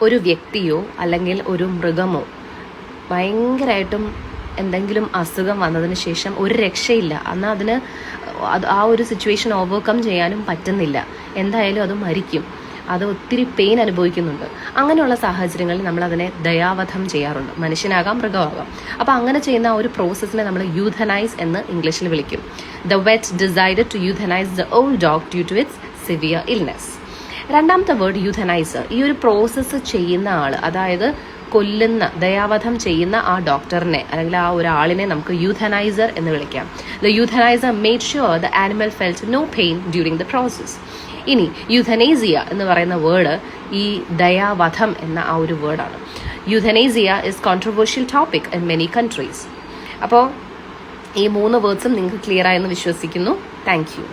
ഒരു വ്യക്തിയോ അല്ലെങ്കിൽ ഒരു മൃഗമോ ഭയങ്കരമായിട്ടും എന്തെങ്കിലും അസുഖം വന്നതിന് ശേഷം ഒരു രക്ഷയില്ല, എന്നാൽ അതിന് ആ ഒരു സിറ്റുവേഷൻ ഓവർകം ചെയ്യാനും പറ്റുന്നില്ല, എന്തായാലും അത് മരിക്കും, അത് ഒത്തിരി പെയിൻ അനുഭവിക്കുന്നുണ്ട്. അങ്ങനെയുള്ള സാഹചര്യങ്ങളിൽ നമ്മൾ അതിനെ ദയാവധം ചെയ്യാറുണ്ട്. മനുഷ്യനാകാം, മൃഗമാകാം. അപ്പോൾ അങ്ങനെ ചെയ്യുന്ന ആ ഒരു പ്രോസസ്സിനെ നമ്മൾ യൂഥനൈസ് എന്ന് ഇംഗ്ലീഷിൽ വിളിക്കും. The vet decided to euthanise the old dog due to its severe illness. രണ്ടാമത്തെ വേർഡ് യൂഥനൈസർ. ഈ ഒരു പ്രോസസ്സ് ചെയ്യുന്ന ആൾ, അതായത് കൊല്ലുന്ന, ദയാവധം ചെയ്യുന്ന ആ ഡോക്ടറിനെ അല്ലെങ്കിൽ ആ ഒരാളിനെ നമുക്ക് യൂഥനൈസർ എന്ന് വിളിക്കാം. The euthaniser made sure the animal felt no pain during the process. ഇനി യൂഥനേസിയ എന്ന് പറയുന്ന വേർഡ് ഈ ദയാവധം എന്ന ആ ഒരു വേർഡാണ്. Euthanasia is controversial topic in many countries. അപ്പോൾ ഈ 3 വേർഡ്സും നിങ്ങൾക്ക് ക്ലിയർ ആയെന്ന് വിശ്വസിക്കുന്നു. Thank U.